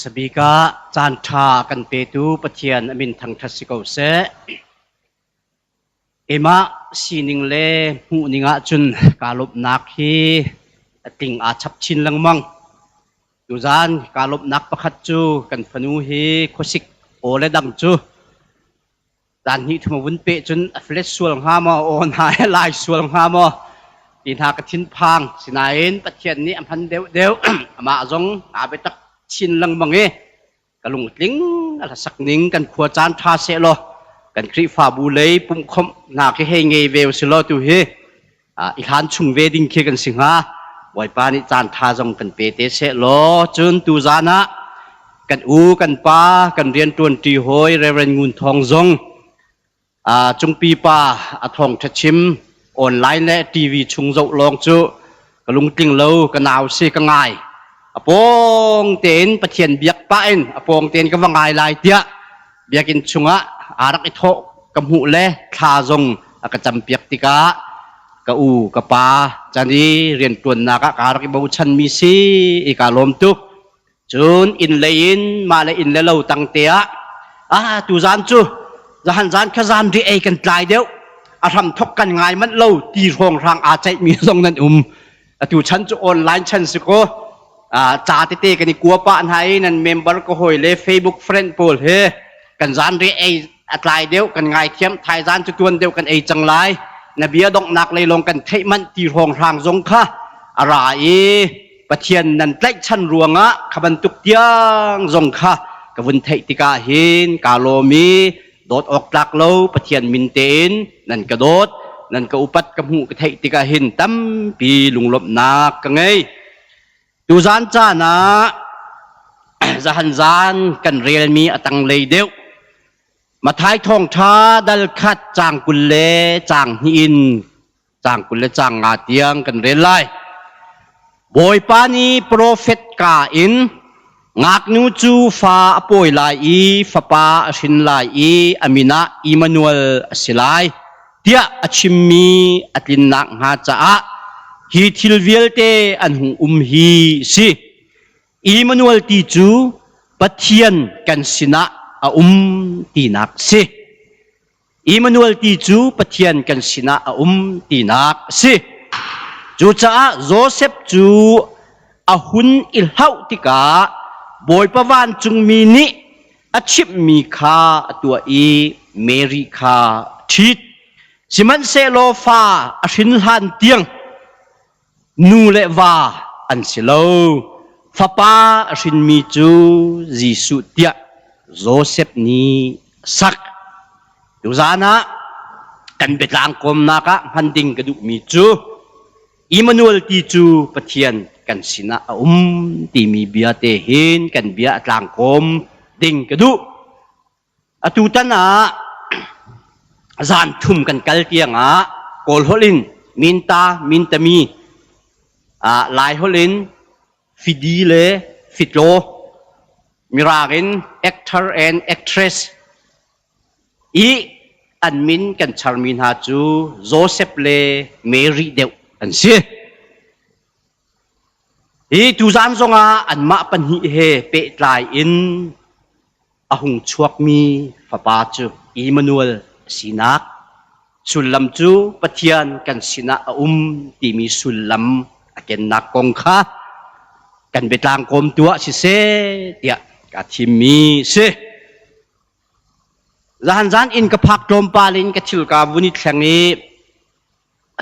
สบีกาจานทากันเปตูปะเทียนอมินทังทัศกเสเอมาสีนิงเลหูนิงะจุนกาลบนักฮีติงอาชับชินลังมังดูจานกาลบนักประคัดจูกันฟนูฮีโคสิกโอเลดังจูจานนี้ทมวุนเปจุนเฟลชสวลงหามอโอนหายลายสวลงหามอตีนหากระทินพังสินายนปะเทียนนี้อันพันเดียวมาจงอาเบตักชินลังมังเอกะลุงลิงอะไรสักนิงกันขวจานทาเสโลกันคริฟาบูเลยปุ่มคมนาคิเฮงเงเวลสิโลตุเฮอีกหันชุงเวดิงเคียกันสิงหาไว้ปานิจานทาจงกันเปเตเสโลจุนตูจานะกันอูกันปากันเรียนตวนตีหอยเรเวนงูทองจงจงปีปาทองทัชิมออนไลน์และทีวีชุงเจ้าลองจูกะลุงติงโลกันเอาเสกันง่ายอปงเต็นปะเทียนเบียกป้าเอ็นอปงเต็นก็ว่างไงลายเดียเบียกินชุงะอารักอิโตกำหูเล่คาจงกระจำเปียกติกากะอูกะปาจานี้เรียนตัวนากะอารักอิบาวชันมีซีอีกาลมตุกจุนอินเลยินมาเลอินเลเลวตังเตียตูจานจูจานขจานรีเอกันตายเดียวอาทำทกกันไงมันเลวตีรองทางอาใจมีทรงนั้นตูฉันจะออนไลน์ฉันสิโกจ่าเตะกันนี่กลัวปะไทยนั่นเมมเบอร์ก็หอยเลยเฟซบุ๊กเฟรนด์พูดเฮกันจานเรียอัตรายเดียวกันไงเทียมไทยจานจุดวนเดียวกันจังไรนเบียดงนักเลยลงกันเทมันตีรองทางทรงค่ะอะไรปะเทียนนั่นใกล้ชั้นรวงขบันตุกเตียงทรงค่ะกวนเทติกาหินกาโลมีโดดออกจากโลปะเทียนมินเตนนั่นกระโดดนั่นก็อุปัตกับหูกเทติกาหินตั้มปีลุงลบนักกันไงดูจานจ้านะจานกันเรียนมีตังเลยเดียวมาท้ายทองท้าดัลคัดจางกุลเลจางหินจางกุลเลจางอาเตียงกันเรียนไล่บอยปานีโปรเฟตกาอินงักนูจูฟ้าป่วยลายฟ้าป้าชินลายอามินาอิมานูเอลสิลายเดียอชิมมีอัตินนักหาจ้าฮีทิลเวลเตอันหุงฮีสิอิมานูเอลติจูปะเทียนกันสินะตีนักสิอิมานูเอลติจูปะเทียนกันสินะตีนักสิจูจ้าโจเซฟจูหุนอิลฮาวติกาบอยปะวันจุงมีนิอาชิบมีคาตัวเมริคาทิดสิมันเซโลฟาอชินฮันเตียงนูเลวาอันสิโลฟ้าป้าชินมีจูจิสุเตียโจเซฟนีสักดูจานะกันเบลังคมนักฮันดิงกระดูมีจูอิมานูเอลติจูปะเทียนกันสินะตีมีเบียเตหินกันเบียลังคมดิงกระดูตูตันจานทุ่มกันกัลเตียงโกลฮอลินมินตามีลายฮอลินฟิดีเลฟิโลมิรากิน actor and actress อันมินกันชาร์มินฮาจูโจเซฟเลเมรีเดวอันเสียตูจานทรงอันมาปันหิเฮเปตลายอินหุงชวกมีฟ้าป้าจูอิมานูเอลสินักสุลลัมจูปะเทียนกันสินะตีมีสุลลัมเกนนักกงค่ะกันเบตังคมตัวสิเสเดียกะทิมีเสจานอินกับพักลมปาลินกับชิลกาวุนิแข่งนี้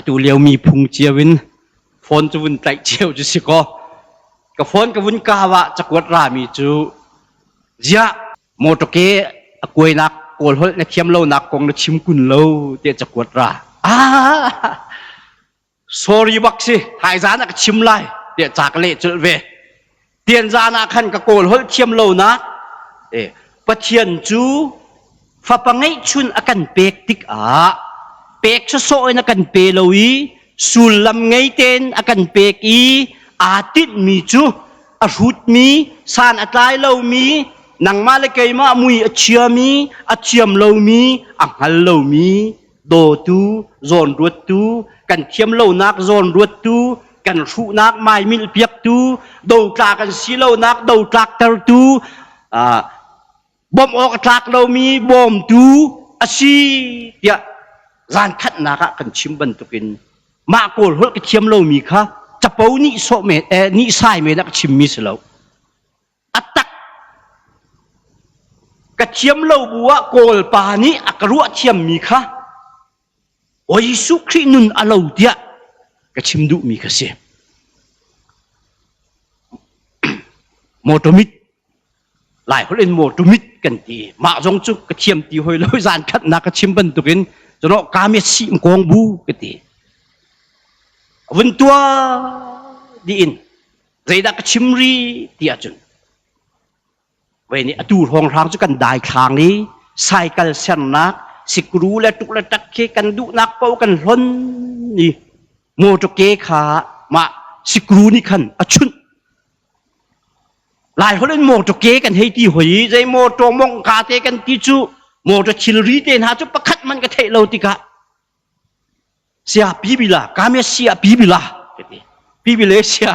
ตูเลียวมีพุงเจียวินฟอนจะวุนไตเจียวจุสิก็กับฟอนกับวุนกาวะจักวัดรามีจูเจียโมโตเกะกวยนักโกลฮอลนักเขียมเล่านักกงนักชิมกุนเล่าเดี๋ยวจักวัดราsorry บักสิหายจานักชิมไล่เดี๋ยวจากเละจุดเวเตียนจานักขันกับโกลฮอลเขียมเล่านะปะเทียนจูฟ้าปังไงชุนอากันเปกติกเปกชะโซยนักันเปลวีสุลลำไงเต้นอากันเปกอาทิตมีจูอาหุดมีสานอัตไลเล่ามีนังมาเลกัยมามุยอเชียมีอเชียมเล่ามีอังฮัลเล่ามีโดตูโซนรวดตูกันเทียมเล่านักโซนรวดตู กันรูนักไม่มิลเปียกตูดูกลากันสิโลนักดูกลากตรตูบ่มออกกลากเรามีบ่มตูอาชีเดียจานขัดนักกันชิมบันตุกินมาโกลหดกระเทียมเรามีค่ะจะเป้านี่โซเมนี่ใส่เมนักชิมมิสเราอัตตักกระเทียมเราบัวโกลปานี้อักรัวเทียมมีค่ะโอ้ยสุครีนุนอาเราเดียกระชิมดุมีค่ะเสียโมโตมิดหลายคนเล่นโมโตมิดกันตีมาจงจุกกระเทียมตีหอยลอยจานขัดนักกระชิมบันตุกินจนกาเมสิมกองบูกันตีวันตัวดีอินใจดักชิมรีตีอาจุนวันนี้ดูห้องทางจุกันได้ครั้งนี้ใส่กันเส้นนักสิกรูและตุกและตักเคกันดูนักเป่ากันล้นนี่โมโตเกขามาสิกรูนี่ขันอาจุนหลายคนเล่นโมโตเกกันให้ตีหอยใจโมโตมงกาเตกันตีจูโมโตชิลรีเตนหาจุประคัดมันก็เทเราติกะเสียปีบิลากาเมเสียปีบิลาปีบิเลเสีย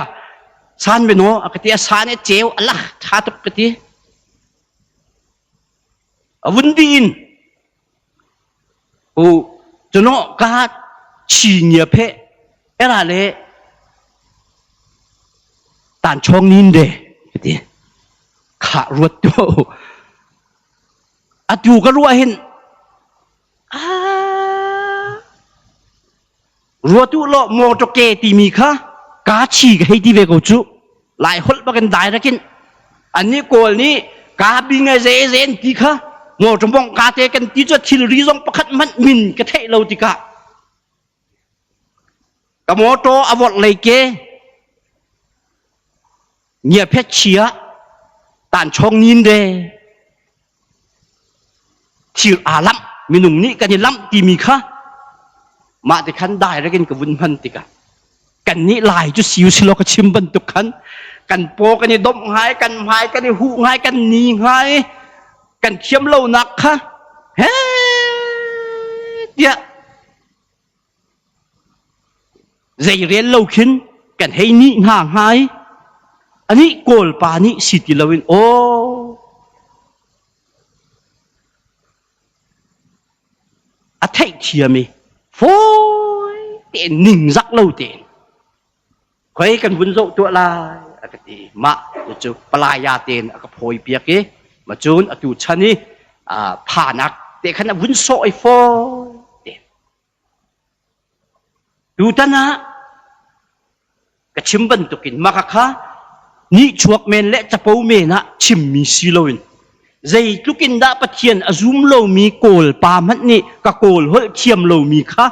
สานเบโนอากติอาสานเจวอัลละทาตุกติวุนดีนโอ้จนกาชีเนียเพเอลาเลตานชองนินเดติขารวดโตอาจูก็รู้เห็นรัวตุโลโมโตเกตีมีค่ะกาชีกให้ที่เวกุจุหลายคนบักันได้ละกินอันนี้โกลนี้กาบิงไอเซนตีค่ะโมโตมงกาเตกันตีจะทิลรีซงประคัดมันมินกระเทะเราติกะกโมโตอวดเลยเกเงียเพชเชียตานชงนินเดทิลอาลัมมินุงนี้กันยันลัมตีมีค่ะมาแต่ขันได้แล้วกันกับวุ้นพันติกันนี้ลายจุดสิวสิโลกชิมบันตุกขันกันโปกันนี่ดมหายกันหายกันนี่หูหายกันนีหายกันเขียมเล่านักค่ะเฮ้เดียใจเรียนเล่าขึ้นกันให้นี่ห่างหายอันนี้โกลปานี่สิติลาวินโออะเทเทียมีโฟยเต็นหนึ่งรักเล่าเต็นคอยกันวุ่นโซตัวลายอากติมะจะปลายาเต็นอากพอยเปียกเกมาจูนอตุชันนี่ผ่านักแต่ขณะวุ่นโซไอโฟเต็นดูตานะกระชิมบันตุกินมากค่ะนี่ชวกเมนและจะปูเมนะชิมมีซีโลวินใจลูกินดาปะเทียนอซุมโลมีโกลปามันนี่กะโกลหัวเทียมโลมีค่ะ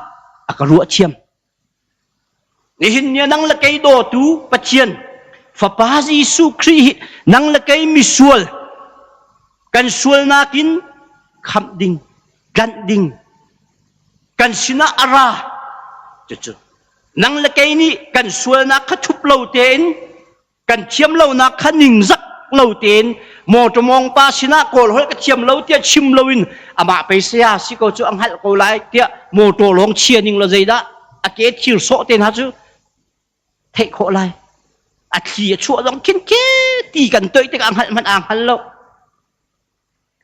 อากรัวเทียมนี่เห็นเนี่ยนังละไกโดตูปะเทียนฟะปาซีสุครีนังละไกมิสวลกันสวลนากินคำดิ่งกันดิ่งกันสินะอาราจุนังละไกนี่กันสวลนาขทุบโลเตนกันเทียมโลนาขนิ่งซักเล่าเตียนโมจมองปาสินะโกลหอยกระเทียมเล่าเตียชิมเล่าวินอามาไปเสียสิโกจูอังหัดโกไลเตียโมโตลงเชียนิงละใจดะอาเกตชิลโซเตียนฮะจูเทโคไลอาขี้ชั่วลองกินเกตีกันตัวเตียอังหัดมันอังหัดเล่า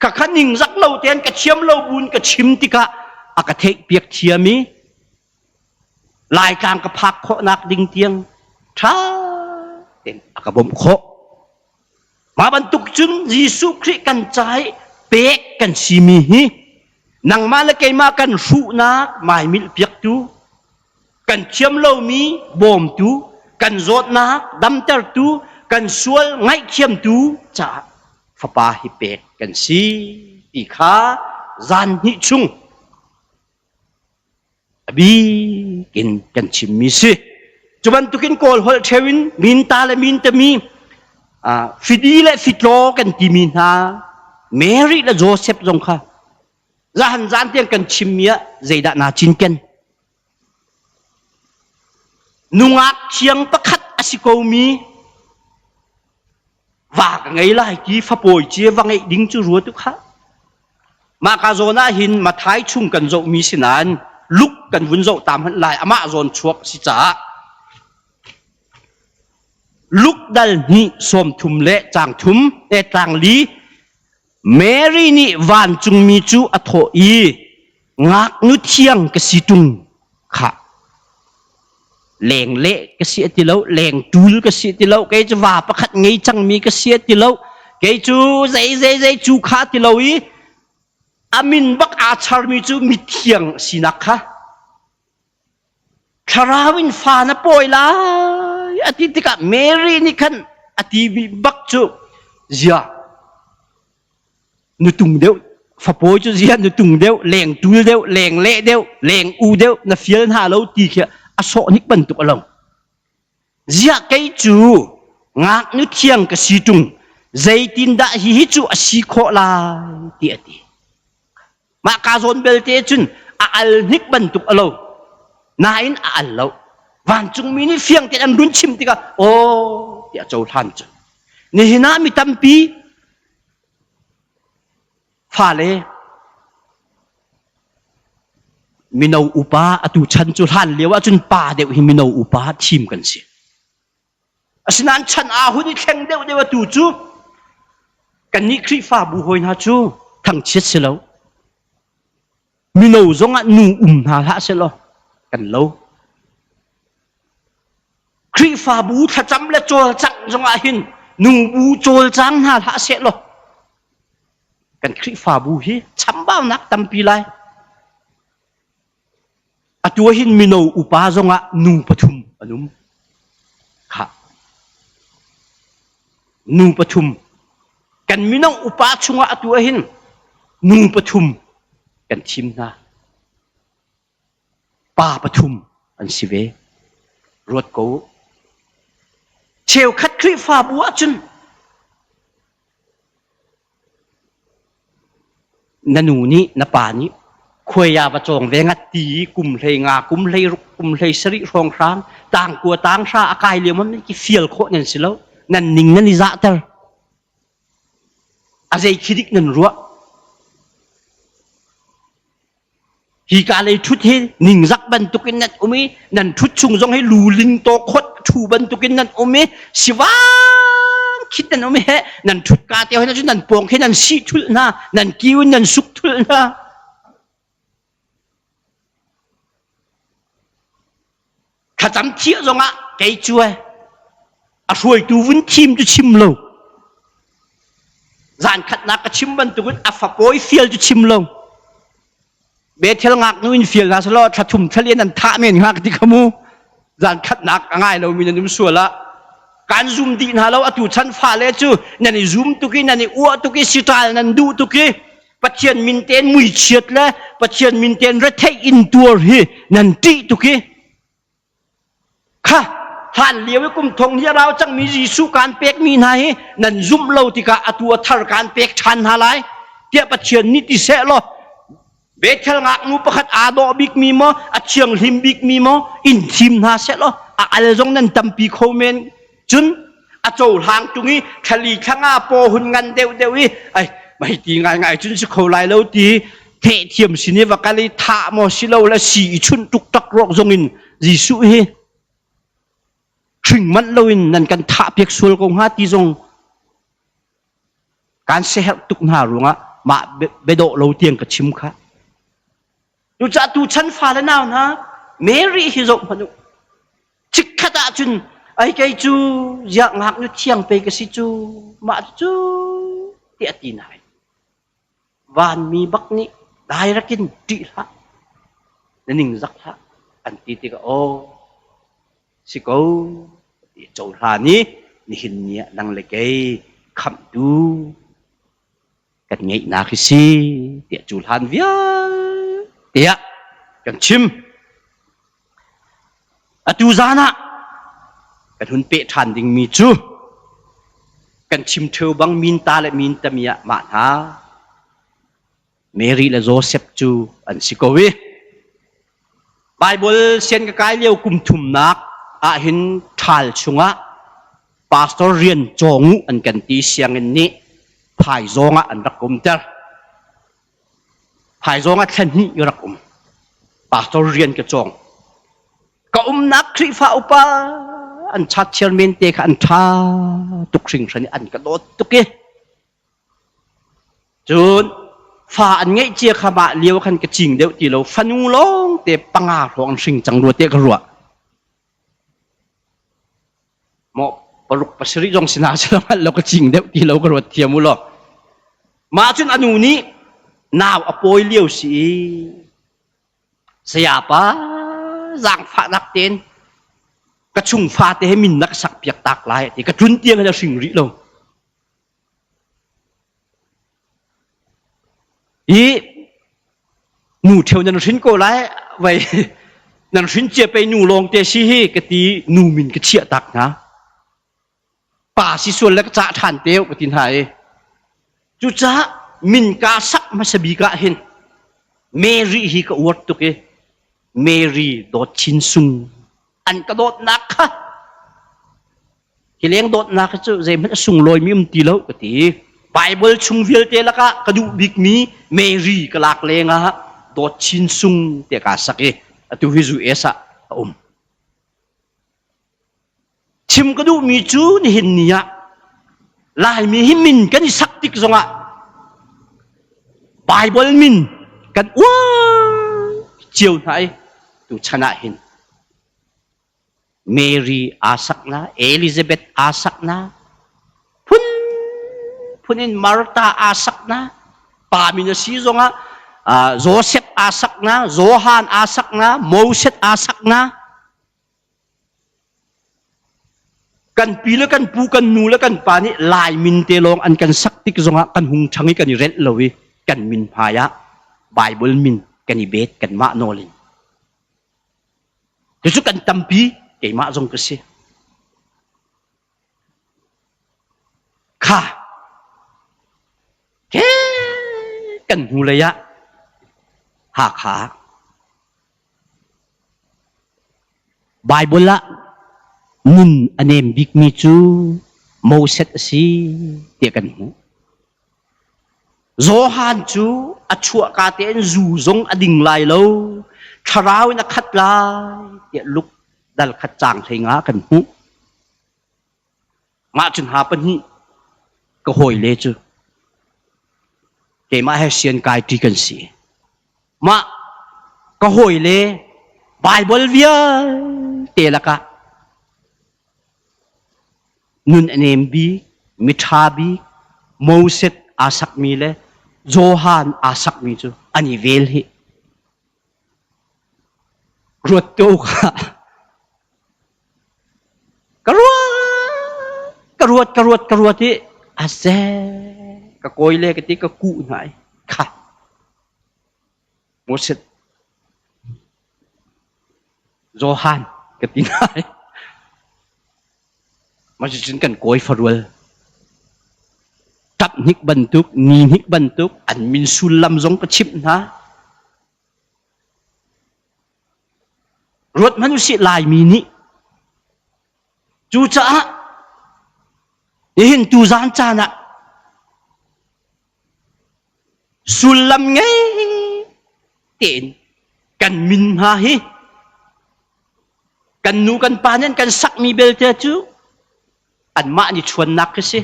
กะขนิ่งซักเล่าเตียนกระเทียมเล่าบุญกระชิมติกะอากะเทเปียกเทียมีลายกลางกระพักโคนักดิ่งเตียงท้าเต็นอากะบ่มโคมาบรรทุกจุนยิสุคริกันใจเป๊กกันซีมีฮีนังมาละเกมากันสูนักไม่มิลเปียกตูกันเชื่อมเล่ามีบ่มตูกันโจดนักดำเตอร์ตูกันสวลไงเชื่อมตูจะฟปาฮิเป๊กกันซีตีขาจันหิชุงบีกินกันชิมมีสิจุบันตุกินโกลฮอลเทวินมินตาและมินตะมีฟิดีและฟิโตรกันที่มีนาเมรี่และโจเซฟจงค่ะจะหันจานเตียงกันชิมเมียใจดานาจินกันนุงักเชียงประคัดอสิโกมีว่ากันไงล่ะกี่ฟ้าป่วยเจียว่าไงดิ้งจูรัวทุกค่ะมากาโซน่าหินมาท้ายชุ่มกันโจมีสินานลุกกันวุ่นโจตามหันลายอามาโซนชวกสิจ้า ลุกดัลนี่สมทุมเละจางทุมเอจางลีเมรีนี่วันจุงมีจูอัทอีงักนุเทียงกสิตุงค่ะแหลงเละกสิติเลวแหลงตูลกสิติเลวแกจะว่าประคัดไงจังมีกสิติเลวแกจูใจจูขาติเลวอีอามินบักอาชาร์มีจูมีเทียงสินักค่ะคาราวินฟานะปอยลาอติติกะเมรีนี่คันอติบิบักจูเจียนุตุงเดียวฟ้าปอยจูเจียนุตุงเดียวแหลงตูลเดียวแหลงเละเดียวแหลงอูเดียวน่ะเฟียนหาเราตีเขียอโศนิกบันตุกอลงเจียไกจูงักนุเทียงกสิตุงใจตินดาฮิจูอสิโคลาตีอติมากาโซนเบลเตจุนอัลนิกบันตุกอลงนายน์อัลลอวันจุงมินิเฟียงเตอันรุนชิมติกาโอ้เดี๋ยวเจ้าท่านจุนี่หินามิตัมปีฟาเลมินาอุปาอตุชันจุท่านเลี้ยวจุนป่าเดียวหิมินาอุปาทีมกันสิอาศัยนั้นฉันอาหุนี่แข่งเดียวตูจูกันนี่คริฟ้าบุหอยนาจูทั้งเช็ดเสียแล้วมินาจงอ่ะนูนาละเสียแล้วกันแล้วคริฟ้าบูถ้าจำและโจลจังจงอาหินนูบูโจลจังนาละเสียแล้วกันคริฟ้าบูฮีช้ำบ้านักตั้มปีไรอตัวหินมิโนอุปาจงอ่ะนูปทุมอนุมค่ะนูปทุมกันมิโนอุปาชงอ่ะตัวหินนูปทุมกันทิมนาป่าปทุมอันสิเวรถกูเชลคัดคริฟ้าบัวจุนนันูนี้นป่านี้ควยยาประจงเวงัดตีกุมเลยงากุมเลยรุกกุมเลยสริรองครางต่างกัวต่างชาอากายเลี้ยมันกี่เฟียลโคนั่นสิแล้วนั่นนิ่งนั่นนิจาเตอร์อาเจคิดิกนั่นรัวฮีกาเลยทุดให้นิ่งรักบันตุกินนั่นอมีนั่นทุดชุงจงให้ลูลิงโตคดชูบันตุกินนั่นอมีสิวางคิดนั่นอมีนั่นทุดกาเตียวให้นั่นปวงให้นั่นสีทุลนะนั่นกิวนั่นสุกทุลนะข้าจำเที่ยวจงอ่ะแกช่วยอาช่วยดูวินทีมจะชิมโลจานขัดนักชิมบันตุกินอาฝาปอยเฟียลจะชิมโลเบทเทลงักนู่นเฟียลนะสโลถ้าทุ่มทะเลนั้นท่าเมนงักที่ขมูจานขัดนักง่ายเรามีนั่นส่วนละการซูมดีนะเราอตุชันฟ้าเลยจูนั่นซูมตุกี้นั่นอ้วตุกี้สิตานั่นดูตุกี้ปัจเจียนมินเตนมุยเฉียดเลยปัจเจียนมินเตนรัฐอินตัวฮีนั่นตีตุกี้ค่ะท่านเลี้ยวกุมทงที่เราจังมีจีสุการเปกมีไหนนั่นซุ่มเราติกาอตัวทารการเปกชันหาไรเกี่ยปัจเจียนนิติเสลอเบทเทลงักนูประคัดอาโดบิกมีมออัจเชียงหิมบิกมีมออินทิมนาเสลออะไรจงนั้นตัมปีโคเมนจุนอาโจทางตรงนี้ขลีข้างอาโปหุนงันเดียวไอ้ไม่ตีง่ายจุนสิเขาไล่แล้วตีเทเทียมสินีวกาลีท่ามอสิเราและสีชุนตุกตักรอกจงอินจีสุเฮถึงมันเราอินนั่นกันท่าเพียกส่วนของฮาตีจงการเสียตุกหาหลวงอ่ะมาเบโดเราเตียงกับชิมค่ะดูจะดูชั้นฟ้าแล้วน่านะเมรี่ฮิโซพนุชิคขดาจุนไอ้แกจูอยากหักนุเทียงไปกับสิจูมาจูเตียตีนายวันมีบักนี้ได้รักินดีละนั่นหนึ่งรักละอันตีติกโอสิโก้โจทานี้นี่หินเนี่ยนังเล็กคำดูกันไงนาคิซีเตียจูทานเวียเตียกันชิมอตูซานะกันหุ่นเปะทานดิ่งมีจูกันชิมเทวบังมินตาและมินตามียมาหาเมรีและโจเซฟจูอันสิโกวีไบเบิลเซียนกะกายเลี้ยวกุมทุมนักอาหินทัลชุงะพาสตอร์เรียนจงอันกันตีเสียงนี้ภายจงะอันรักกุมเตอร์ภายจงะแค่นี้ยรักกุมพาสตอร์เรียนกระจงก็นักคริฟ้าอุปา อันชัดเชลเมนเตะอันท่าตุกสิ่งชนิดอันกระโดดตุกเกจูนฝ่าอันเงี้ยเจียขบะเลี้ยวขันกระจิงเดียวตีเราฟันูลงเตะปังอาหองสิ่งจังรัวเตะกรัวหมอปลุกปัสริจงสินาเชื่อมันเรากระจิงเดียวตีเรากรัวเทียมุลมาจนอนุนี้นาวอโปยเลี้ยวสีเสียปะร่างฟ้านักเต้นกระชุ่งฟ้าเตะให้มินนักสักเปียกตากลายที่กระจุนเตียงให้เราสิ่งริลงอีหนูเที่ยวนันชินก็ไล่ไว้นันชินเจียไปหนูลงเตชีฮีกตีหนูมินกระเชียตักนะป่าสิส่วนแล้วก็จะทานเตียวกตินไทยจุจ้ามินกาสักมาสบีกะเห็นเมรีฮีก็อวดตุกเอเมรีโดดชินซุงอันกระโดดนักค่ะที่เลี้ยงโดดนักจะใจมันซุงลอยมีตีแล้วกติไบเบิลชุงเวลเตละกะกระดูบิกมีเมรีก็หลักเลงอ่ะโดดชินซุงเตกาสักเอตุฮิจูเอสะชิมกระดูมีจูนี่เห็นเนี่ยลายมีหิมินกันสักติกซงอ่ะไบเบิลมินกันว้าเจียวไหนตูชนะเห็นเมรีอาสักนะเอลิซาเบธอาสักนะพุนินมาร์ตาอาสักนะปามินซีซงอ่ะโจเซฟอาสักนะโจฮันอาสักนะโมเสสอาสักนะกันปีแล้วกันปูกันนูแล้วกันปานี่ลายมินเตลองอันกันสักติกซงอ่ะกันหุงชังกันเร็ดเลยกันมินพายะไบเบิลมินกันอิเบตกันมาโนลินที่สุดกันตัมปีเกี่ยมาจงกษีค่ะแค่กันหูเลยะหาขาไบเบิลละมุนอันเนมบิกมีจูโมเสสสีเตียกันหูโจฮันจูอัจฉริกาเตนจูจงอดิ่งไลโลชราวนักขัดลายเดี๋ยวลุกดัลขัดจางใช้งากันหูมาจนหาปัญหาก็หอยเลยจูเกี่ยมาให้เสียนกายตีกันสีมาก็หอยเลยไบเบิลเวียเตละกะนุนเอเนมบีมิทาบีโมเสสอาสักมีเลยโจฮันอาสักมีจูอันนี้เวลฮีรวดโตค่ะกรวดที่อาเซก็โกยเลยก็ที่ก็กู้หน่อยค่ะโมเสสโจฮันก็ที่ไหนมาจะจึงกันโกยฟาร์เวลทับนิกบันทุกนีนิกบันทุกอันมินสุลลัมจงกระชิบนะรถมนุษย์ลายมีนี้จูจ้าเห็นตูจานจานะสุลลัมไงเต็นกันมินฮาฮิกันนูกันปานันกันสักมีเบลเตจูอันมานี่ชวนนักสิ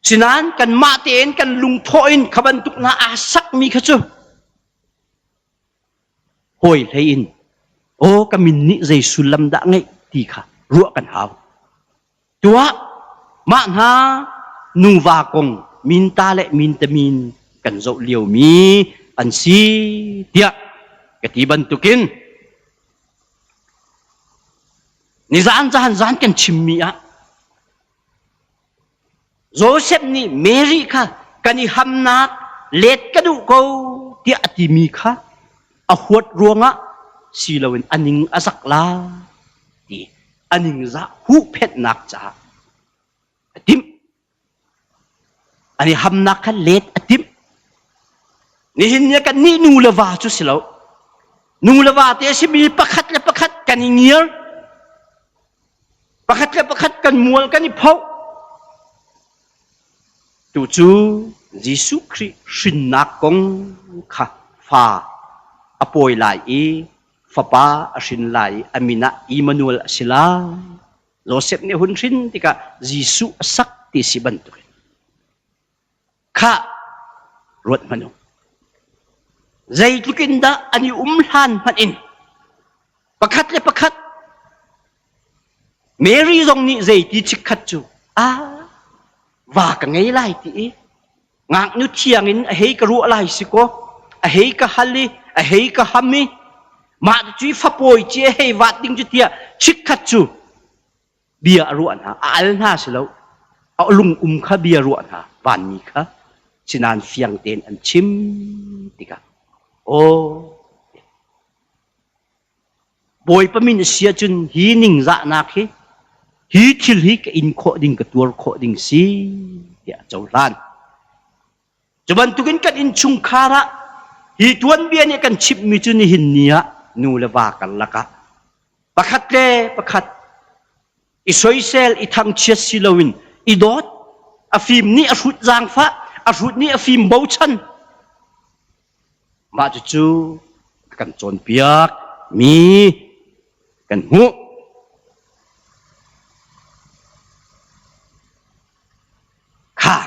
ฉะนั้นกันมาเต็นกันลุงทอินขบันทุกนาอาสักมีขจูหอยเลยอินโอ้กมินนี่ใจสุลลัมด่างไงตีค่ะรัวกันหาวตัวมาหานูวากงมินตาและมินตะมินกันโจเลียวมีอันซีเดียกติบันทุกินนี่จานกันชิมมีอะโจเซฟนี่เมรีค่ะกันนี่ฮัมนักเล็ดกระดูกเขาที่อติมีค่ะอาหวดรวงอะสีลาวินอันนิงอาสักลาดีอันนิงจะหูเพชรนักจ้าติมอันนี้ฮัมนักค่ะเล็ดติมนี่เห็นเนี่ยกันนี่นูเลวาจุสิลาวนูเลวาเตสิมีประคัดและประคัดกันนี่เงี้ยประคัดและประคัดกันมัวกันนี่เพาตูจูยิสุคริสินนักกงค่ะฟ้าอปอยไหลฟ้าป้าสินไหลอามินะอิมานูเอลสิลา Joseph ni hunrin tika Jisu sak ti si bantu kha rot manu zai tukinda ani umhan manin pakhat le pakhat Mary dong ni zai ti chikhat chu và ka ngei lai ti ngak nu chiang in a hei ka ru lai siko a hei ka hali a hei ka hami ma chui fa poi che hei wat ding chu tia chikhat chu bia ruan ha al na silo a lung kha bia ruan ha ban mi kha chinan fiang ten an chim tika boy pamin sia chun hi ning za na khi hi thil hi ka in kho ding ka tur kho ding si ya chaulan chuban tukin kan in chung khara hi tuan bia ni kan chip mi chun hin nia nu le wa kan laka pakhat le pakhat isoisel ithang chia silowin idot afim ni asut jang fa asut ni afim bauchan ma chu kan chon piak mi kan hu kha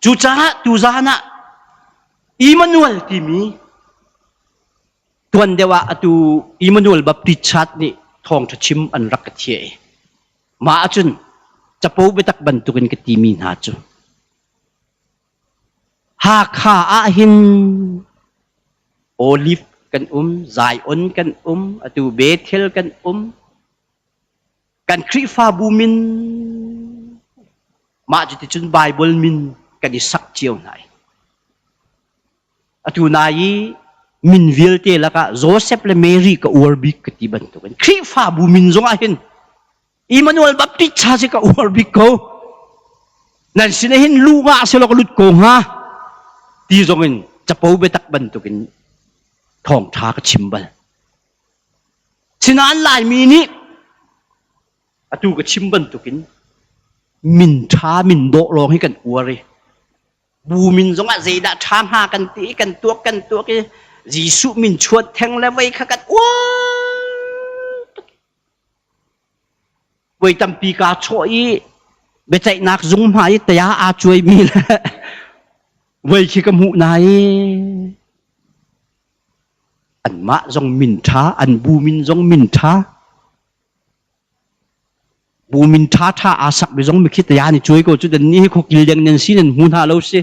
chu cha tu zana Emmanuel ti mi tuan dewa atu Emmanuel baptichat ni thong thachim an rakathie ma achun chapo betak bantukin ka ti min ha chu ha kha a hin olive kan Zion kan atu Bethel kan kan krifa bumin ma chu chun Bible min kan isak chiao nai atu nai min vil te laka Joseph le Mary ka urbik ka ti bantukan krifa bumin zong ahin Emmanuel baptist ha si ka urbik ko nan sinahin lunga sila ka lut ko ha ti zongin chapo betak bantukin thong tha ka chimbal sinan lai mi ni atu ka chimban tukin min tha min do rong hi kan uari bu min zonga zeida tham ha kan ti kan tuak ke Jisu min chuat theng le wei kha kan wei tam pi ka choi be chai nak zung mai ta ya a chuai mi la wei khi ka mu nai an ma zong min tha an bu min zong min tha bu min tha tha asak be zong mi khit ya ni chuai ko chu den ni ko kil deng nen sin hun ha lo se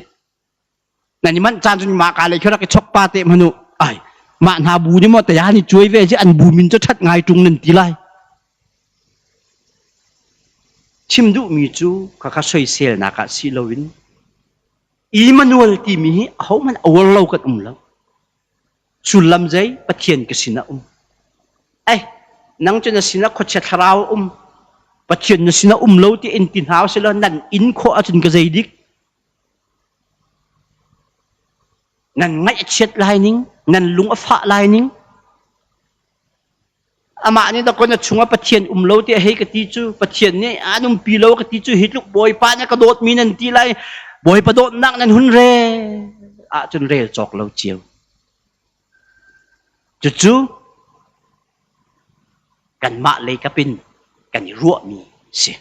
nani man chan chun ma ka le khara ke chok pa te manu ai ma na bu ni mo ta ya ni chuai ve ji an bu min cho that ngai tung nen ti lai chim du mi chu ka ka soi sel na ka si lowin Emmanuel ti mi ho man awal lo kat lo sulam jai pathian ka sina ai nang chuna sina kho che tharau pathian na sina lo ti in tin haw sila nan in kho achun ka jai dik nan ngai chet lining nan lung afa lining ama ni da ko na chunga pathian lo ti hei ka ti chu pathian ni anum pi lo ka ti chu hitluk boy pa na ka dot mi nan ti lai boy pa dot nak nan hun re chun re chok lo chiu chu kan ma le ka pin kan ruo mi si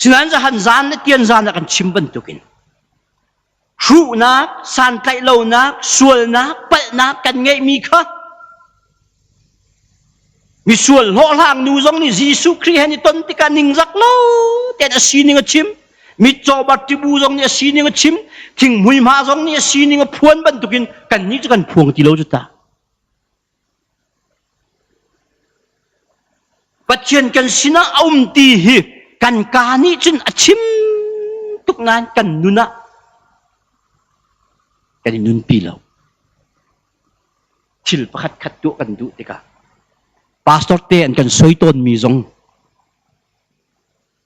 sinan za han zan na tian zan na kan chimban tukin ru na san tai lo na sual na pal na kan ngai mi kha mi sual ho lang nu zong ni Jisu Christ han ni ton ti ka ning zak lo ten a si ning a chim mi cho bat ti bu zong ni a si ning a chim thing hui ma zong ni a si ning a phuan ban tukin kan ni chu kan phuang ti lo chu ta pathian kan sina ti hi kan ka ni chun a chim tuk nan kan nuna kan nun pi lo thil pakhat khat tu kan du te ka pastor te an kan soi ton mi zong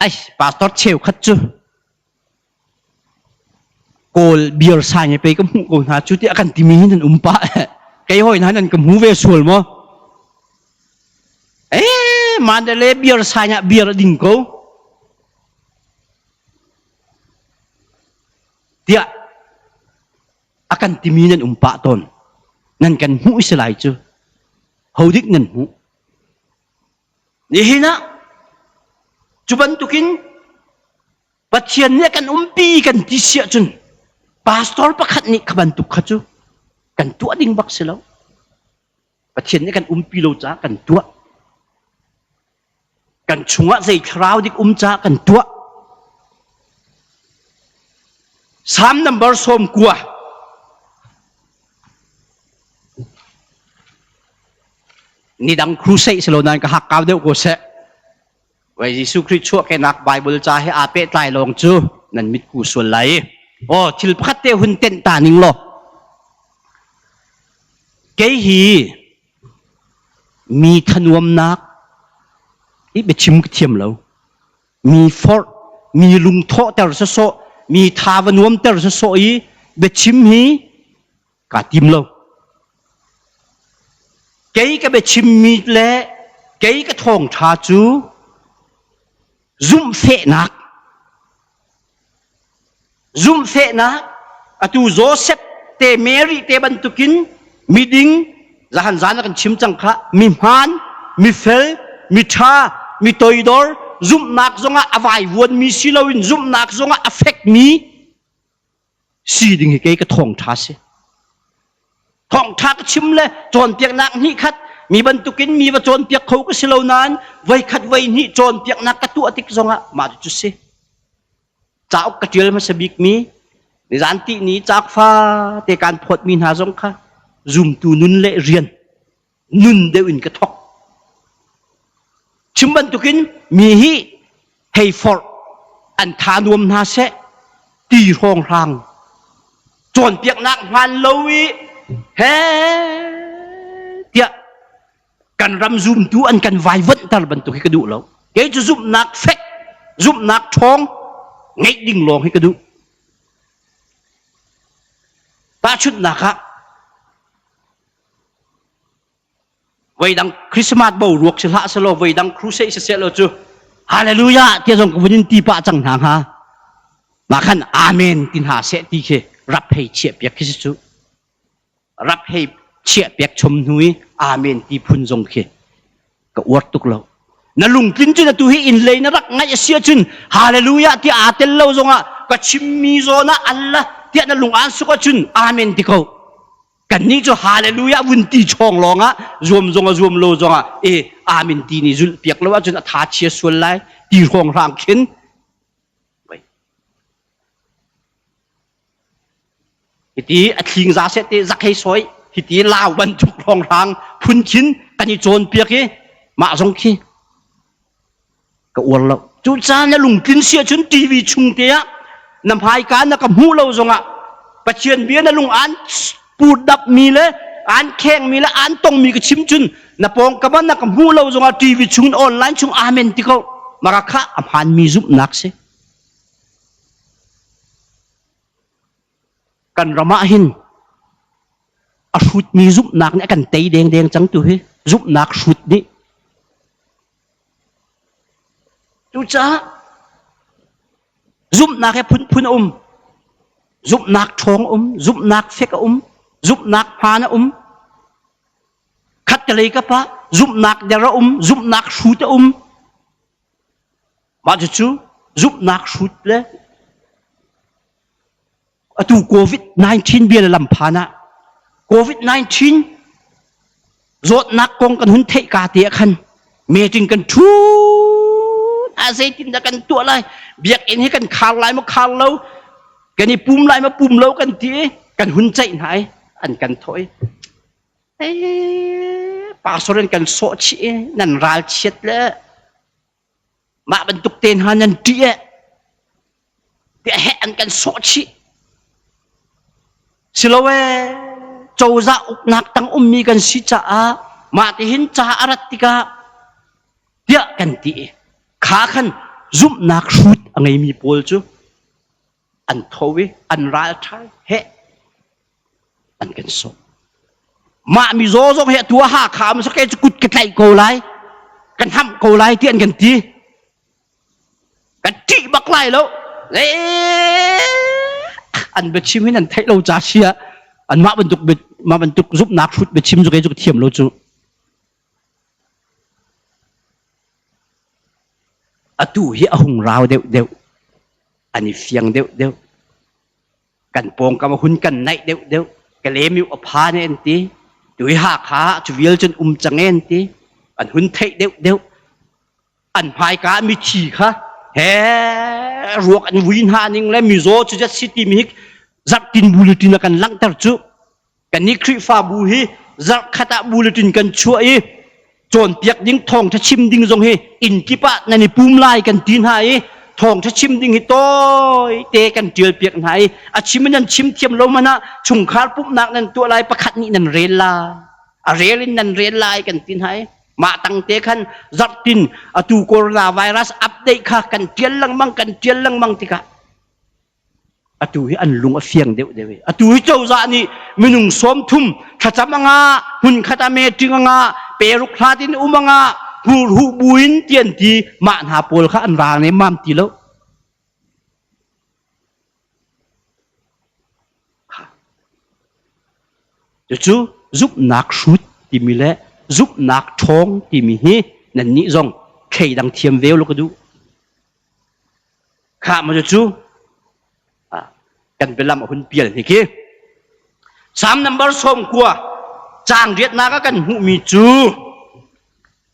ai pastor cheu khat chu kol biar sa nge pe ka mu ko na chu ti akan ti mi nan pa kai hoi na nan ka mu ve sul mo mandale biar sa nya biar ding ko dia akan ti mi nan pa ton nan kan mu isalai chu hodik nan mu นี่นะจุบันตุกินปัจเจียนเนี่ยกันปีกันที่เสียจนพาสตอร์ประคัดนี่ขบันตุกขจูกันตัวดิ่งบักเสลาวปัจเจียนเนี่ยกันปีโลจ้ากันตัวกันชัวใจคราวดิกจ้ากันตัว3 number สมกัวนี่ดังครูเซ่สโลนันก็หักกาวเดียวกูเซ่ไว้ยิสุคริสชั่วแค่นักไบเบิลจ้าให้อาเปตไลลงจูนั่นมิดกูส่วนไหลโอ้ทิลพัดเตหุ่นเต้นตานิงโลเกฮีมีธนวมนักอีเบชิมกเทียมแล้วมีฟอร์มีลุงโตแต่ละโซมีทาวานวมแต่ละโซอีเบชิมฮีกาติมแล้วเกย์ก็เบชิมมีเล่เกย์ก็ทองชาจูซุ่มเฟนักซุ่มเฟนักอะตูโจเซฟเตเมรีเตบันตุกินมีดิงจะหันจานกันชิมจังค่ะมีฮันมีเฟลมีชามีตอยดอร์ซุ่มนักจงอาอวัยวนมีสิลวินซุ่มนักจงอาเฟกมีสีดิงเกย์ก็ทองชาเสทองชาก็ชิมเลยจนเปียกนักนี่คัดมีบรรทุกินมีว่าโจรเปียกเขาก็สิเหล่านั้นไว้ขัดไว้นี่โจรเปียกนักกระตัวติกซงะมาจุดสิจ้ากระเจียลมาสบิกมีในร้านที่นี้จากฟ้าแต่การพดมีหาซงค่ะซุ่มตูนุนเละเรียนนุนเดินกระทอกชิมบรรทุกินมีฮีเฮฟอร์อันทานวมนาเสตีรองรางโจรเปียกนักพันเลวีเฮเดียกันรำซุ่มตัวอันกันไววันตลบันตุให้กระดูแล้วเกจะซุ่มนักเฟกซุ่มนักท้องไงดิ่งลองให้กระดูตาชุดนะคะไว้ดังคริสต์มาสบ่าวรวกเสละสโลไว้ดังครูเซ่เสละเราจูฮาเลลูยาเที่ยงกับวันนี้ตีปะจังหางฮะมาขันอาเมนตินหาเสตีเครับให้เฉียบยักษ์คริสต์รับให้เชี่ยเปียกชมนุยอาเมนที่พุ่นทรงเขก็อวดตุกเรานั่นลุงกินจุนตุให้อินเลยนะรักง่ายเสียจุนฮาเลลูยาที่อาเตลเราทรงอ่ะก็ชิมมีโซนะอัลละที่นั่นลุงอันสุกจุนอาเมนที่เขากันนี้จะฮาเลลูยาวุ่นตีช่องลองอ่ะรวมทรงอ่ะรวมโลทรงอ่ะอาเมนที่นี่จุนเปียกแล้วว่าจุนท้าเชียส่วนไรตีช่องรางขึ้นที่อัดลิงซาเสตจักให้สวยที่ลาวบรรทุกรองรางพุ่นชิ้นกันยี่โจนเปียกมาส่งขี้ก็อวดเราจุดจ้าเนี่ยลุงกินเสียจนทีวีชุงเตียนำพายการนักหูเราส่งอ่ะปัจเจียนเบียนลุงอันปูดดับมีเลยอันแข้งมีเลยอันต้องมีกระชิมจุนนับปองกับมันนักหูเราส่งอ่ะทีวีชุงออนไลน์ชุงอาเมนที่เขามากระคะอภันมีซุปนักเสกันระมาหินชุดมีซุปนักเนี่ยกันเตยแดงจังตัวเฮ้ซุปนักชุดนี้ดูจ้าซุปนักแค่พุ่นซุปนักทองซุปนักเฟกซุปนักพานะคัดกันเลยกับปะซุปนักเดระซุปนักชุดมาจุดชูซุปนักชุดเลยตูโควิด-19เบียร์ลำพานะโควิด-19 รถนักกงกันหุ่นเทกาเตียคันเมจิงกันทุนอาเซตินกันตัวไรเบียกเอ็นให้กันคาลายมาคาลเรากันนี่ปุ่มไรมาปุ่มเรากันทีกันหุ่นใจไหนอันกันถอยป่าสรนกันโซชีนั่นราลเช็ดแล้วมาบรรทุกเต็นหันนันเดียแห่อันกันโซชีสิลเวเจ้าจะอุกนักตั้งมีกันสิจ้ามาที่เห็นจ้าอารัติกาเดียกันตีขาขันซุ่มนักชุดอะไรมีโพลจูอันทวีอันราชายเฮอันกันโซมามีโซ่เฮตัวหาขามสักแค่จะกุดกันไกลโกไลกันทำโกไลเตียนกันตีกันจีบักไลแล้วอันเบ็ดชิมให้นั่นไทยเราจ่าเชียอันมาบรรทุกซุปนักชุดเบ็ดชิมจุกเทียมเราจู atu hi ahung rau deu deu ani fiang deu deu kan pong kam hun kan nai deu deu ka le mi apha ne enti tui ha kha chu wiel chen chang enti an hun thei deu deu an phai ka mi thi kha he ruak an win ha ning le mi zo chu just city mi zat tin bulletin kan lang tar chu kan ni khri fa bu hi zat khata bulletin kan chu ai chon piak ding thong tha chim ding jong hi in ki pa na ni pum lai kan tin hai thong tha chim ding hi toy te kan tial piak hai a chim nan chim thiam lo mana chung khar pup nak nan tu lai pakhat ni nan rel la a relin nan rel lai kan tin hai ma tang te khan zat tin atu corona virus update kha kan tial lang mang tika atu hi an lung a fiang deu deu atu hi chau za ni minung som thum thachamanga hun khata me tinganga peruk thatin umanga hur hu buin tian ti ma na pol kha an rang ne mam ti lo chu giúp nak sút ti mi le giúp nak thong ti mi hi nan ni zong khei dang thiam veo lo ka du kha ma chuกันเป็นลำหุ่นเปลี่ยนทีกี้3 number ส้มกัวจางเรียดนักกันหูมีจู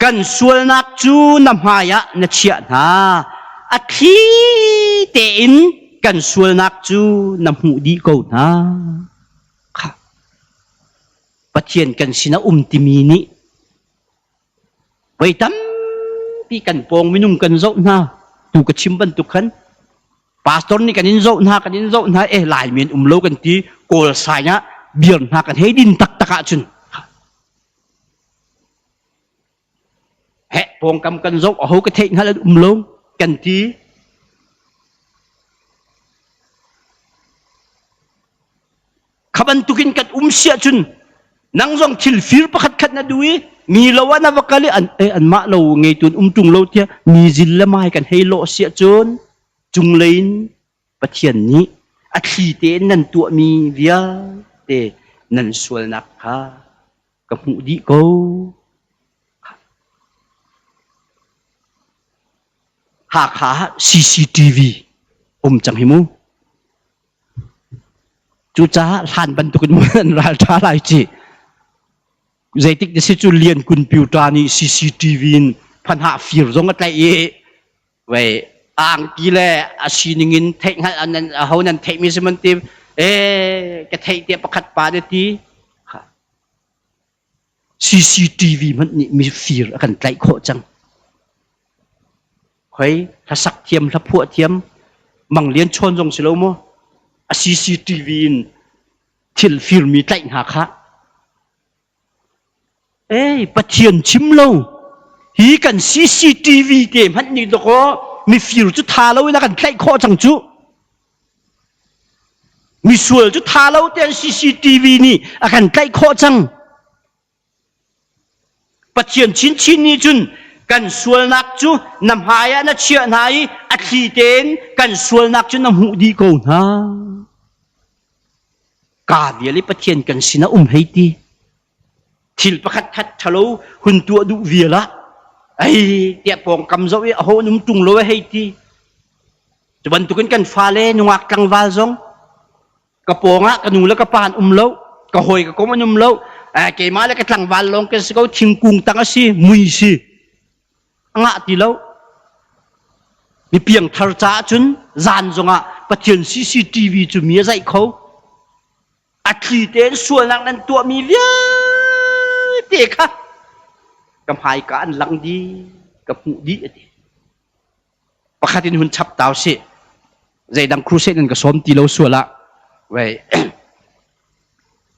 กันส่วนนักจูนำหายะนัเชียนาอัคีเตินกันส่วนนักจูนำหูดีกูนะค่ะปะเทียนกันสินะติมีนี้ไว้ตั้มพี่กันปองมินุ่งกันโซนะตูกระชิมบันตุกขันpastor ni kanin zo na lai min lo kan ti kol saya biar na kan hedin tak taka chun he pong kam kan zo ho ka thei na lo kan ti khaban tukin kat sia chun nang zong thil fir pakhat khat na dui mi lawa na wakali an ma lo ngei tun tung lo tia mi zil la mai kan hei lo sia chun chung leinปะเทียนนี้อัฐิเตนันตัวมีเวียเตนันสวลนักค่ะกับหูดีกูหาขา CCTV จังหิมูจูจ้าหานบรรทุกมันราชาลายจีใจติกจะสิจูเลียนคุณปิวตานี่ CCTV พันหาฟิลซงอะไรไว้อ่างกีแลอาชีนิงินเทคอันนั้นเขานั้นเทคมีสมันติกระเทคเดียประคัดปาเดตีCCTV มันนี่มีฟีร์กันไกลโคจังเฮ้ยถ้าสักเทียมถ้าพวกเทียมมังเลี้ยนชนจงสิโลโมCCTV ทิลฟีร์มีไกลหาคะปะเทียนชิมโลฮีกัน CCTV เกมมันนี่ตัวก็มีฟิลจุดทาแล้วนะกันใกล้ข้อจังจุมีส่วนจุดทาแล้วแต่ CCTV นี่อาการใกล้ข้อจังปัจเจียนชิ้นนี้จุนกันส่วนนักจุนำหายนะเชียนายอัฐิเตนกันส่วนนักจุนำหูดีกูนะกาเวียลิปัจเจียนกันสินะให้ตีทิลประคัดทัดทะลุหุ่นตัวดุเวียละเดี๋ยวปองกำจับโหนุ่มจุงโลให้ทีจะบรรทุกกันฟ้าเล่นวักกลางวาซงกระปองะกระนูแล้วกระปานโลกระหอยกระกมันโลเกี่ยมาแล้วกระกลางวาลงกันสกาวชิงกุงตั้งสิมุยสิงะตีโลมีเพียงทาร์จ้าจุนจานจงะปะเทียน CCTV จุมีอะไรเขาอัฐิเตนส่วนนั้นตัวมีเวียเด็กค่ะกับหายการหลังดีกับหูดีประคาตินหุ่นชับเตาเสียใจดังครูเซนันก็ซ้อมตีเราส่วนละไว้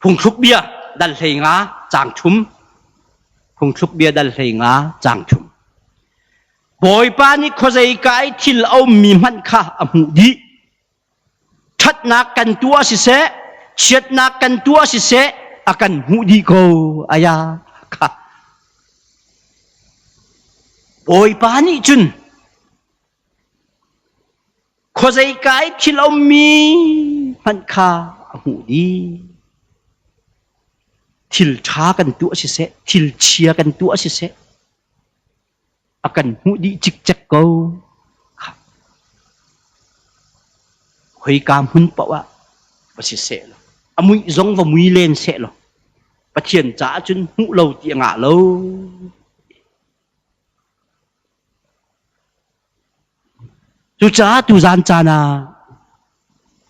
พุงชุบเบียดันเลยงาจางชุมพุงชุบเบียดันเลยงาจางชุมบอยปานี่เขาใจกายที่เรามีมันค่าหูดีชัดนักกันตัวสิเสเช็ดนักกันตัวสิเสอากันหูดีกูอายาค่ะโอยปานี่จุนขอใจกายที่เรามีมันค่าหูดีทิลช้ากันตัวสิเสทิลเชียกันตัวสิเสอากันหูดีจิกจักกู khơi cam hun bảo à và sẽ lo mũi giống và mũi lên sẽ lo và thiền trả chân hũ lâu tiệm ngã lâu chú trả tu gian cha na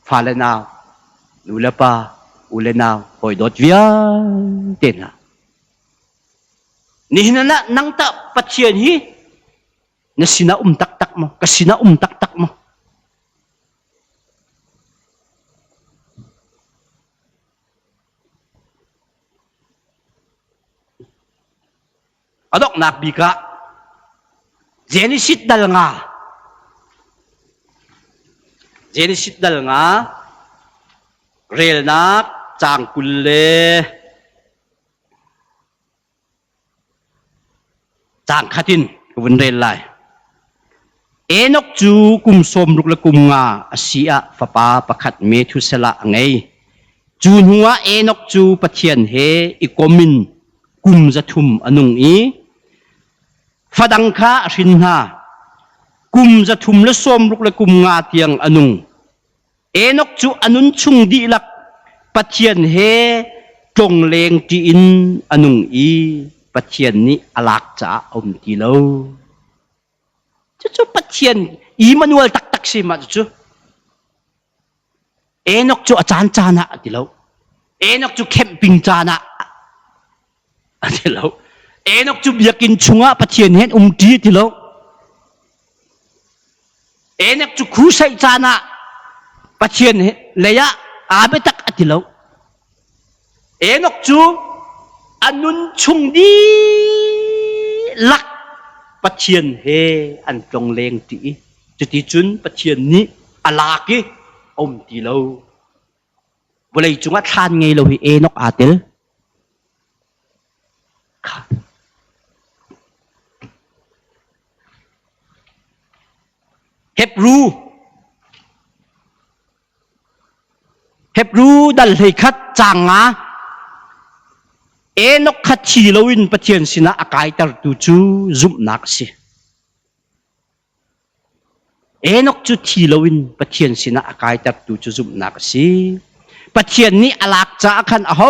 phá lên nào nu là pa u lên nào hồi đốt vía tiền à ni na nang ta phát triển hi na sina tak tak mo ka sina tak tak mo adok nak bika Genesis dal nga rel nak chang kulle chang khatin vun rel lai Enoch chu kum som ruk la kum nga asia fapa pakhat Methusela ngai chu huwa Enoch chu pathian he ikomin kum zathum anung i fadang kha rin ha kum zathum la som ruk la kum nga tiang anung Enoch chu anun chung di lak pathian he tong leng ti in anung i pathian ni alak cha om ti lo chu pathian Emmanuel tak tak si ma chu Enoch chu achan chana ti lo Enoch chu camping chana ti lo Enoch chu biakin chunga pathian hen ti ti lo Enoch chu khu sai chana pathian leya abe tak ti lo Enoch chu anun chung di lak pathian he an tong leng ti ti chun pathian ni alaki om ti lo boleh chunga than ngai lo hi Enoch atel Hebrew dal hei khat changa Enoch khat chi loin pathian sina akai tar tu chu zum nak si Enoch chu thi loin pathian sina akai tar tu chu zum nak si pathian ni alak cha khan a ho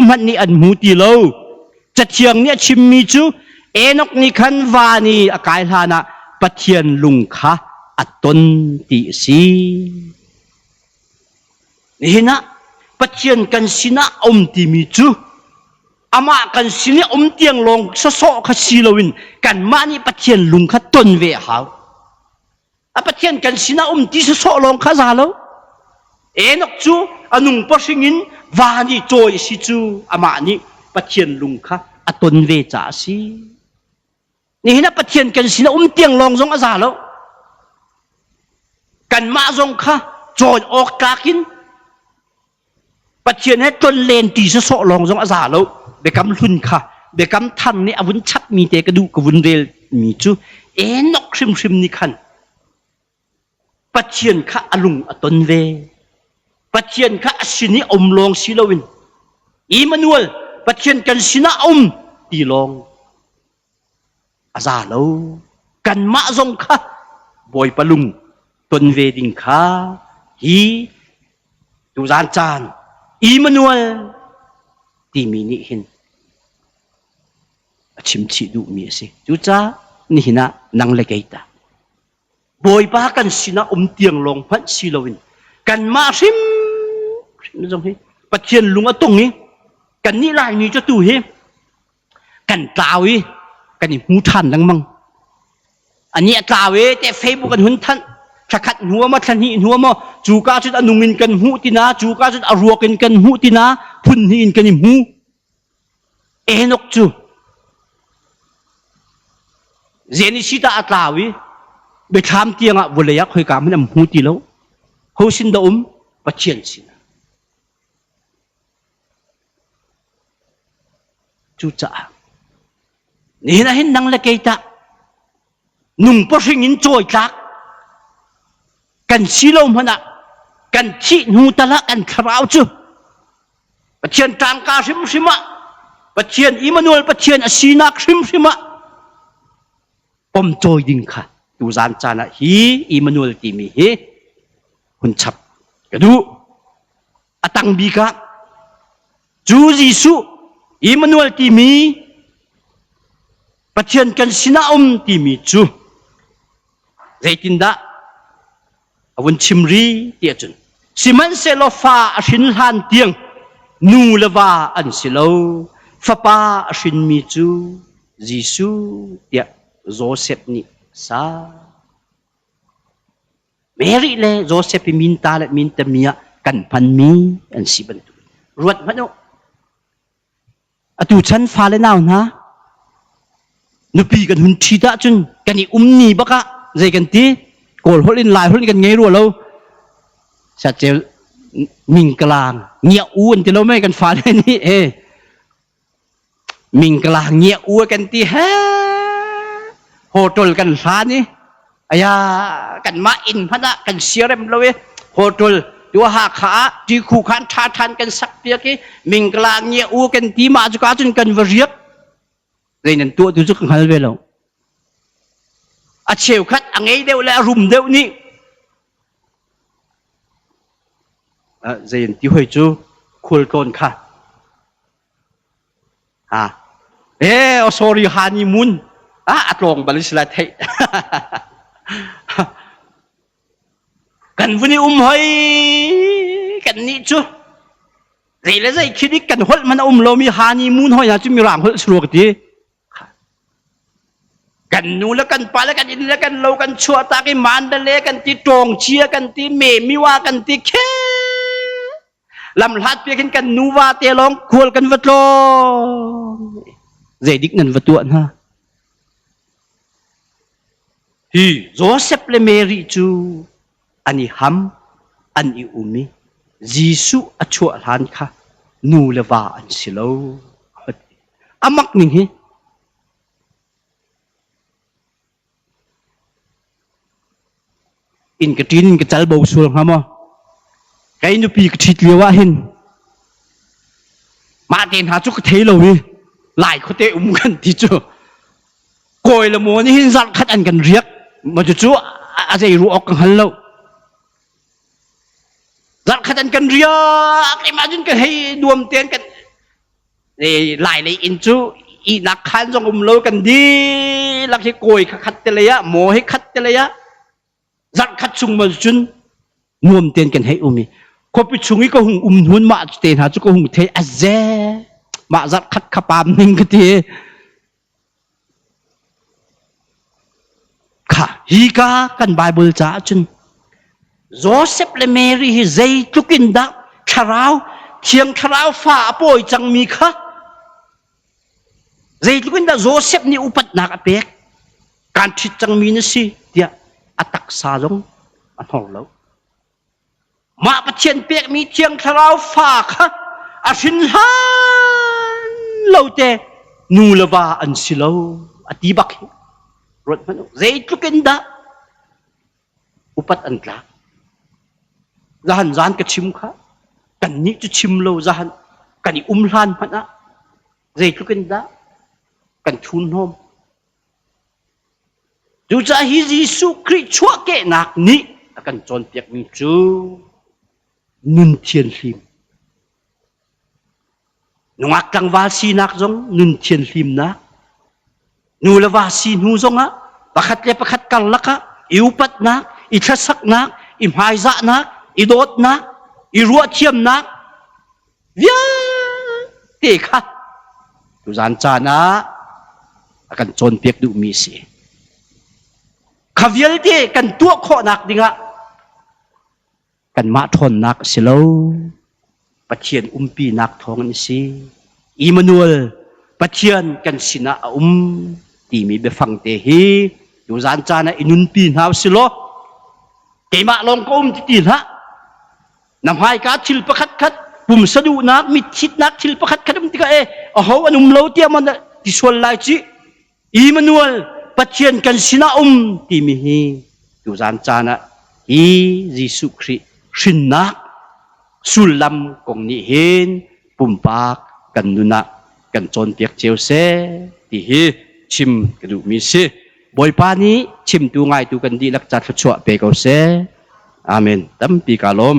man ni an mu ti lo cha thiang ni chim mi chu Enoch ni khan wa ni akai hlana pathian lung kha aton ti si hina pathian kan sina ti mi chu ama kan sini tiang long so kha silowin kan mani pathian lung kha ton ve haw a pathian kan sina ti so long kha za lo Enoch chu anung pasingin wani choi si chu ama ni pathian lung kha aton ve cha si ni hina pathian kan sina tiang long zong a za lo kan ma zong kha choi ok takin pathian he ton len ti so long zong a za lo bekam lun kha bekam than ni avun chat mi te ka du ka vun rel mi chu Enoch shrim ni khan pathian kha alung aton ve pathian kha asini long silowin Emmanuel pathian kan sina ti long aza lo kan ma zong kha boy palung ton ve ding kha hi tu zan chan Emmanuel ti mi ni hin chim chi du mi se chu cha ni hina nang le keita boy pa kan sina tiang long phat silowin kan ma sim jong hi pathian lunga tong hi kan ni lai ni cho tu hi kan tawi kan ni hu than lang mang ani tawi te Facebook kan hun than khat huwa ma than hi huwa ma chu ka chu anungin kan hu tina chu ka chu aruakin kan hu tina phun hi in kan hu Enoch chu Genesis ta atawi be tham tianga boleya khoi kam nam hu ti lo ho sin da pathian sin chu cha ni na hin nang la keita nung po singin choi tak kan silom hana kan chi nu tala kan kharau chu pathian tang ka sim pathian Emmanuel pathian asina sim om choi ding kha tu zan chana hi Emmanuel ti mi hi hun chap cái đủ tăng bi cả Chúa Giêsu Emmanuel timi bắt thiên cần xin timi Chúa dạy tin đã avun chimri tiệt chun siman se lo fa ashin han tiang nu lava an silo fa pa ashin mi chu Giêsu tiệt Joseph ni sa Mary le Joseph min ta le min tamia kan pan mi an siban tu ruat mano atu chan fa le naw na nupi kan hun thi da chun kan ni ni baka zai kan ti kol holin lai holin kan ngei ru lo sa chel ming klang nya un ti lo mai kan fa le ni ming klang nya u kan ti ha hotol kan sa ni aya kan ma in phana kan sirem lo hotol tua ha kha ti khu khan tha than kan sak pia ki ming klang nya u kan ti ma chu ka chun kan variak dei nan tu chu kan hal ve lo a cheu khat angai deu la rum deu ni dei ti hoi chu khul kon kha sorry honeymoon atlong balis la thei kan vuni hoi kan ni chu dei la dei khidi kan hol man lo mi honeymoon hoi na chu mi ram hol sro tiกันนูแล้วกันปลาแล้วกันอินแล้วกันโลกันชัวตากิมันเดเลกันตีตรงเชียกันตีเมมิว่ากันตีแค่ลำลัดเพียงกันนูว่าเตลองควรกันวัดโลเจดิกนันวัดตัวนะฮีโจเซฟเลเมริจูอันนี้ฮัมอันนี้อุมิยิสุอัชัวลันค่ะนูเลว่าอันสิโลอามักนิ่งฮีin cái tin cái chal bầu xuống hả mà cái nó bị cái thịt liều á hin mà tiền hả chút cái thế lâu đi lại có thể gần thì chưa coi là muốn hin giặt khát ăn gần riết mà chú gì ruột càng hân lâu giặt khát ăn gần riết cái mà chúng cái hay đuông tiền cái để lại lấy in chú in nạc khăn trong lâu gần đi là cái coi khát tiền lấy á mồ hay khát tiền lấy á giặt khát chung mà chun nuông tiền cần hay umi, có bị chung ý có hùng huân mạ tiền hả chú có hùng thế azze mạ giặt khát khapam nên cái gì, khả hi ca cần Bible trả chun, Joseph le Mary hi dây chú kinh đã kharao thiêng kharao phá bồi chẳng mi khá, dây chú kinh đã Joseph ni upat nak apek, can thịt chẳng mi nasi dia atak sa rong an hong lo ma pa chen pek mi thiang tharau fa kha a sin han lo te nu lava an silo ati bak rot man zai tukin da upat an tla zahan zan ka chim kha kan ni chu chim lo zahan kan ni lan phana zai tukin da kan thun hom dù cha hi Giêsu Christ chúa kệ nạc ni akan chon piak mi chu nun thiên lim nungak kang wal si nak jong nun thiên lim na nu la wa si nu jong a pakhat le pakhat kal laka iupat na ithasak na imhai za na idot na irua thiam na via te kha tu zan cha na akan chon piak du mi si khavial te kan tua kho nak dinga kan ma thon nak silo pathian umpi nak thong ni si Emmanuel pathian kan sina ti mi be phang te hi du zan cha na inun pi hau silo ke ma long ko ti ha nam hai ka thil pakhat khat pum sadu nak mi thit nak thil pakhat khat ti ka a ho anum lo ti man ti sol lai chi Emmanuel pathian kan sina ti mi hi tu zan cha na hi Giêsu Christ shin nak sulam kong ni hin pumpak kan nuna kan chon piak cheu se ti hi chim kadu mi se boy pa ni chim tu ngai tu kan di lak chat chua pe ko se amen tam pi kalom